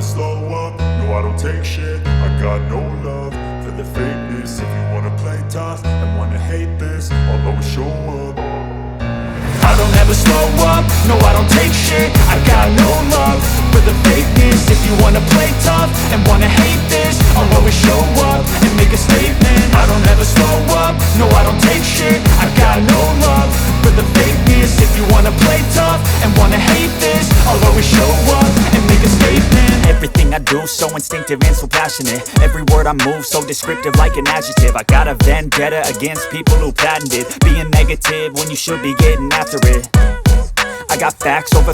slow up, no I don't take shit. I got no love for the fakeness. If you wanna play tough and wanna hate this, I'll always show up. I don't ever slow up, no I don't take shit. I got no love for the fakeness. If you wanna play tough and wanna hate this, I'll always show up and make a statement. I don't ever slow up, no I don't take shit. I got no love for the fakeness. If you wanna play tough and wanna hate this, I'll always show up and make a statement. Everything I do so instinctive and so passionate. Every word I move so descriptive like an adjective. I got a vendetta against people who patented being negative when you should be getting after it. I got facts over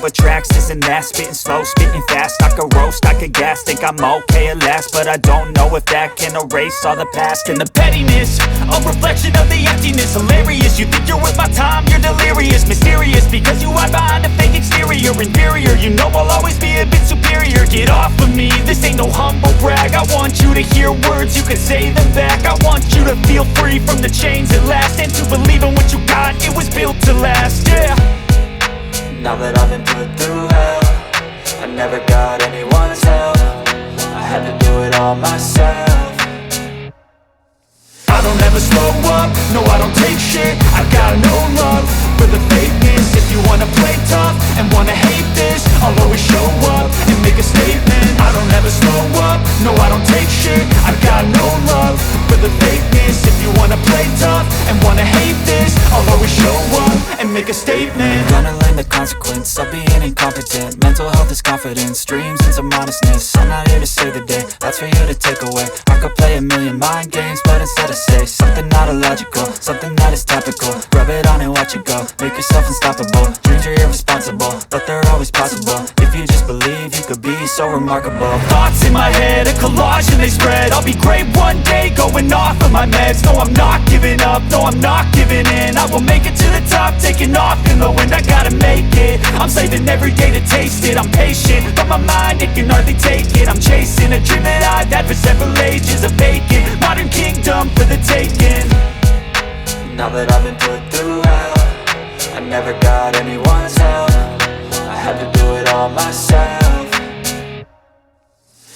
tracks, this and that. Spitting slow, spitting fast. I could roast, I could gas. Think I'm okay at last, but I don't know if that can erase all the past. And the pettiness, a reflection of the emptiness. Hilarious, you think you're worth my time, you're delirious. Mysterious, because you hide behind a fake exterior. Inferior, you know I'll always be a bit superior. Get off of me, this ain't no humble brag. I want you to hear words, you can say them back. I want you to feel free from the chains at last, and to believe in what you got, it was built to last, yeah. Now that I've been put through hell, I never got anyone's help. I had to do it all myself. I don't ever slow up, no I don't take shit. I got no love for the fakeness. If you wanna play tough and wanna hate this, I'll always show up and make a statement. I don't ever slow up, no I don't take shit. I got no love for the fakeness. If you wanna play tough and wanna hate this, I'll always show up and make a statement. Gonna learn the consequence of being incompetent. Mental health is confidence, dreams and some honestness. I'm not here to save the day, that's for you to take away. I could play a million mind games, but instead I say something not illogical, something that is topical. Rub it on and watch it go, make yourself unstoppable. Dreams are irresponsible, but they're always possible. If you just believe, you could be so remarkable. Thoughts in my head, a collage and they spread. I'll be great one day, going off of my meds. No, I'm not giving up, no, I'm not giving in. I will make it to the top, taking off in the wind. I gotta make it, I'm saving every day to taste it. I'm patient, but my mind, it can hardly take it. I'm chasing a dream that I've had for several ages. A vacant, modern kingdom for the taking. Now that I've been put through hell, I never got anyone's help. I had to do it all myself.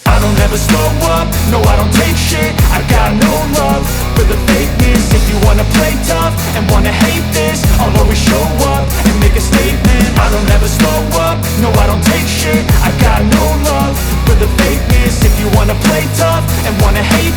I don't ever slow up, no I don't take shit. I got no love for the fakeness. If you wanna play tough and wanna hate this, I'll always show up and make a statement. I don't ever slow up, no I don't take shit. I got no love for the fakeness. If you wanna play tough and wanna hate